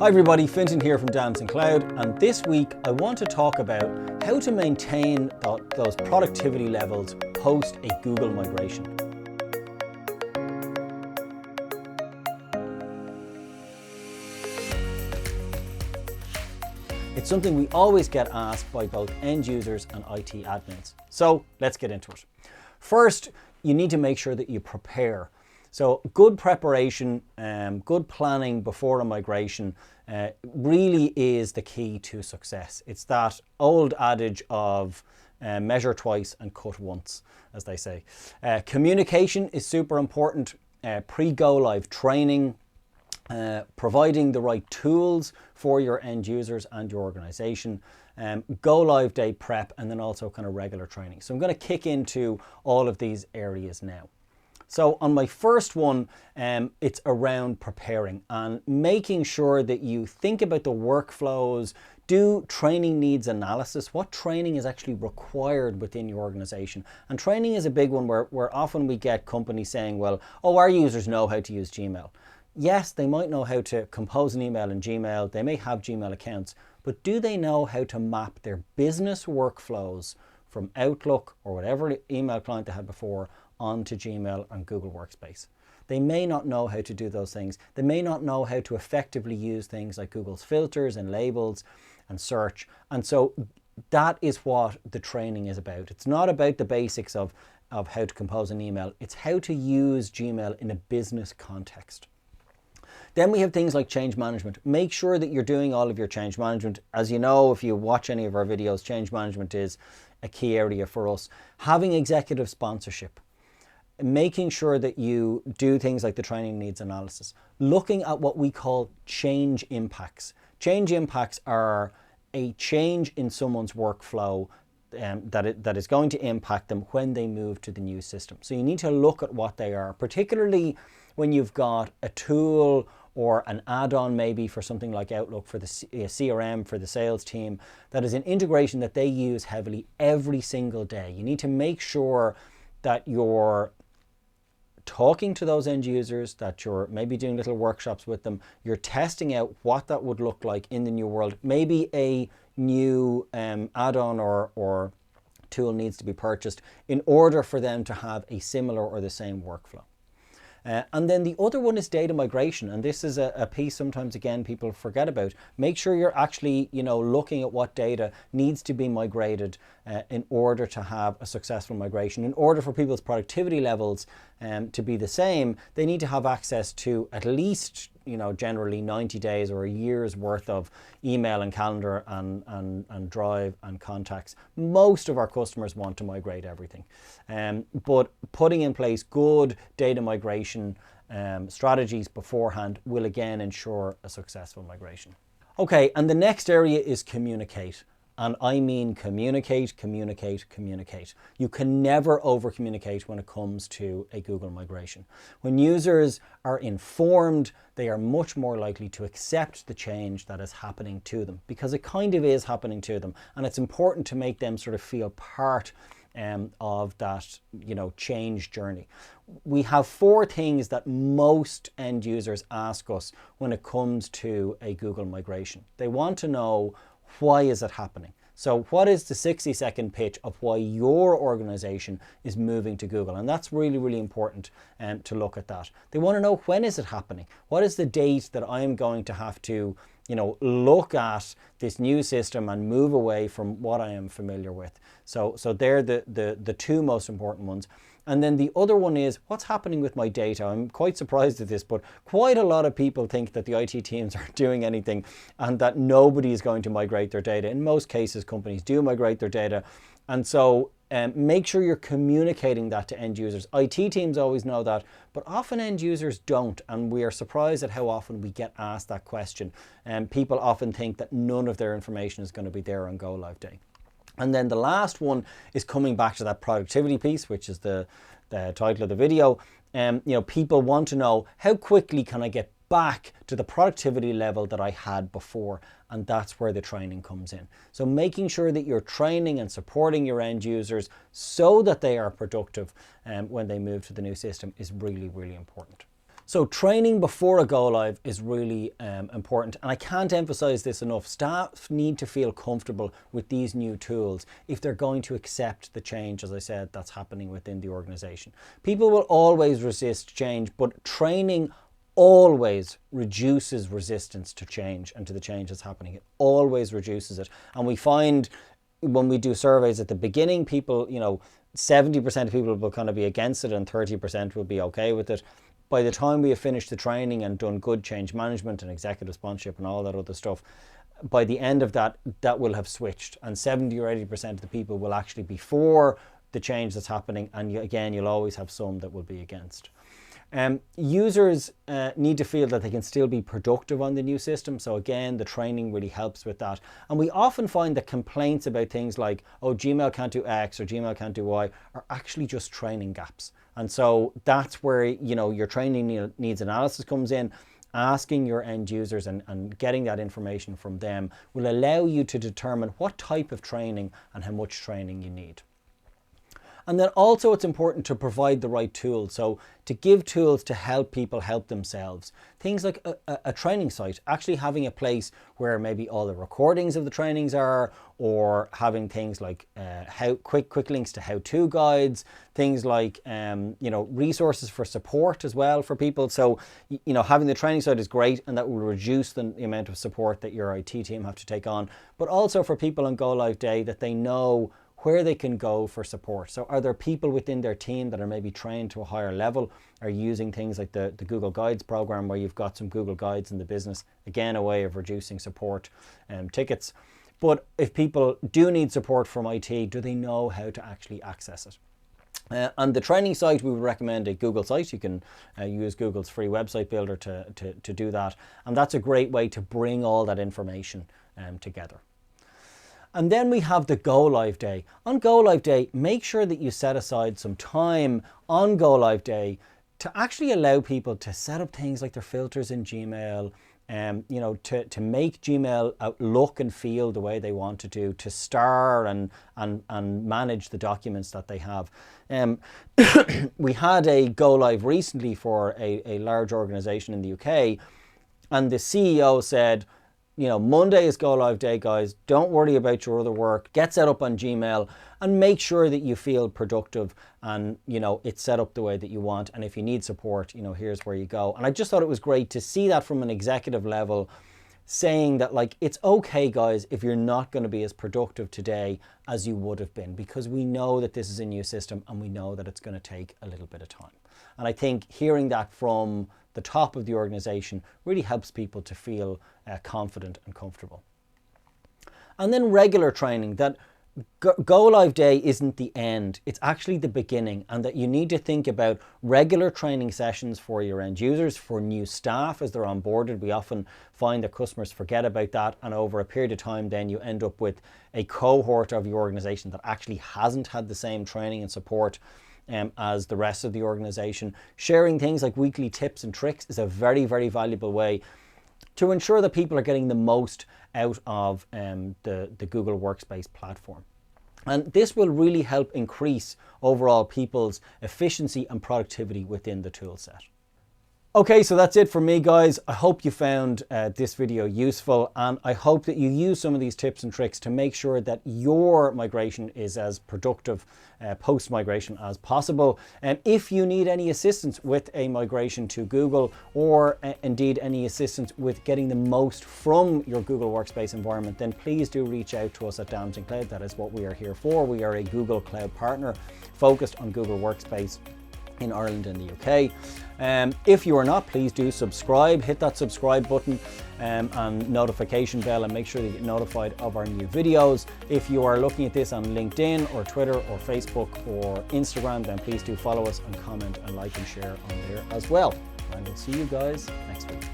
Hi everybody, Fintan here from Dancing Cloud, and this week I want to talk about how to maintain those productivity levels post a Google migration. It's something we always get asked by both end users and IT admins. So let's get into it. First, you need to make sure that you prepare. So good preparation, good planning before a migration really is the key to success. It's that old adage of measure twice and cut once, as they say. Communication is super important. Pre-Golive training, providing the right tools for your end users and your organization, go live day prep, and then also kind of regular training. So I'm going to kick into all of these areas now. So on my first one, it's around preparing and making sure that you think about the workflows, do training needs analysis. What training is actually required within your organization? And training is a big one where often we get companies saying, well, oh, our users know how to use Gmail. Yes, they might know how to compose an email in Gmail. They may have Gmail accounts, but do they know how to map their business workflows from Outlook or whatever email client they had before onto Gmail and Google Workspace? They may not know how to do those things. They may not know how to effectively use things like Google's filters and labels and search. And so that is what the training is about. It's not about the basics of how to compose an email. It's how to use Gmail in a business context. Then we have things like change management. Make sure that you're doing all of your change management. As you know, if you watch any of our videos, change management is a key area for us. Having executive sponsorship. Making sure that you do things like the training needs analysis. Looking at what we call change impacts. Change impacts are a change in someone's workflow that is going to impact them when they move to the new system. So you need to look at what they are, particularly when you've got a tool or an add-on maybe for something like Outlook for the CRM for the sales team that is an integration that they use heavily every single day. You need to make sure that you're talking to those end users, that you're maybe doing little workshops with them, you're testing out what that would look like in the new world. Maybe a new add-on or tool needs to be purchased in order for them to have a similar or the same workflow. And then the other one is data migration, and this is a piece sometimes again people forget about. Make sure you're actually looking at what data needs to be migrated in order to have a successful migration. In order for people's productivity levels to be the same, they need to have access to at least generally 90 days or a year's worth of email and calendar and drive and contacts. Most of our customers want to migrate everything. But putting in place good data migration strategies beforehand will again ensure a successful migration. Okay, and the next area is communicate. And I mean communicate, communicate, communicate. You can never over communicate when it comes to a Google migration. When users are informed, they are much more likely to accept the change that is happening to them, because it kind of is happening to them. And it's important to make them sort of feel part of that change journey. We have 4 things that most end users ask us when it comes to a Google migration. They want to know, why is it happening? So what is the 60-second pitch of why your organization is moving to Google? And that's really, really important to look at that. They want to know, when is it happening? What is the date that I'm going to have to look at this new system and move away from what I am familiar with? So they're the 2 most important ones. And then the other one is, what's happening with my data? I'm quite surprised at this, but quite a lot of people think that the IT teams aren't doing anything and that nobody is going to migrate their data. In most cases, companies do migrate their data. And so make sure you're communicating that to end users. IT teams always know that, but often end users don't. And we are surprised at how often we get asked that question. People often think that none of their information is going to be there on go live day. And then the last one is coming back to that productivity piece, which is the title of the video. People want to know, how quickly can I get back to the productivity level that I had before? And that's where the training comes in. So making sure that you're training and supporting your end users so that they are productive when they move to the new system is really, really important. So training before a go live is really important, and I can't emphasize this enough. Staff need to feel comfortable with these new tools if they're going to accept the change, as I said, that's happening within the organization. People will always resist change, but training always reduces resistance to change and to the change that's happening. It always reduces it. And we find when we do surveys at the beginning, people, 70% of people will kind of be against it and 30% will be okay with it. By the time we have finished the training and done good change management and executive sponsorship and all that other stuff, by the end of that, that will have switched, and 70 or 80% of the people will actually be for the change that's happening, and again, you'll always have some that will be against. Users need to feel that they can still be productive on the new system. So again, the training really helps with that. And we often find that complaints about things like, oh, Gmail can't do X or Gmail can't do Y, are actually just training gaps. And so that's where, your training needs analysis comes in. Asking your end users and getting that information from them will allow you to determine what type of training and how much training you need. And then also it's important to provide the right tools. So to give tools to help people help themselves. Things like a training site, actually having a place where maybe all the recordings of the trainings are, or having things like quick links to how-to guides, things like resources for support as well for people. So having the training site is great, and that will reduce the amount of support that your IT team have to take on. But also for people on Go Live Day, that they know where they can go for support. So are there people within their team that are maybe trained to a higher level, are using things like the Google Guides program, where you've got some Google Guides in the business, again a way of reducing support tickets. But if people do need support from IT, do they know how to actually access it? On the training site, we would recommend a Google site. You can use Google's free website builder to do that, and that's a great way to bring all that information together. And then we have the Go Live Day. On Go Live Day, make sure that you set aside some time on Go Live Day to actually allow people to set up things like their filters in Gmail, to make Gmail look and feel the way they want to star and manage the documents that they have. We had a Go Live recently for a large organization in the UK, and the CEO said, Monday is Go Live Day, guys. Don't worry about your other work. Get set up on Gmail and make sure that you feel productive and, it's set up the way that you want. And if you need support, here's where you go. And I just thought it was great to see that from an executive level, saying that, like, it's okay, guys, if you're not going to be as productive today as you would have been, because we know that this is a new system and we know that it's going to take a little bit of time. And I think hearing that from the top of the organization really helps people to feel confident and comfortable. And then regular training, that Go Live Day isn't the end, it's actually the beginning, and that you need to think about regular training sessions for your end users, for new staff as they're onboarded. We often find that customers forget about that, and over a period of time then you end up with a cohort of your organization that actually hasn't had the same training and support as the rest of the organization. Sharing things like weekly tips and tricks is a very, very valuable way to ensure that people are getting the most out of the Google Workspace platform. And this will really help increase overall people's efficiency and productivity within the tool set. Okay, so that's it for me, guys. I hope you found this video useful, and I hope that you use some of these tips and tricks to make sure that your migration is as productive post-migration as possible. And if you need any assistance with a migration to Google, or indeed any assistance with getting the most from your Google Workspace environment, then please do reach out to us at Damson Cloud. That is what we are here for. We are a Google Cloud partner focused on Google Workspace in Ireland and the UK. If you are not, please do subscribe, hit that subscribe button and notification bell, and make sure that you get notified of our new videos. If you are looking at this on LinkedIn or Twitter or Facebook or Instagram, then please do follow us and comment and like and share on there as well. And we'll see you guys next week.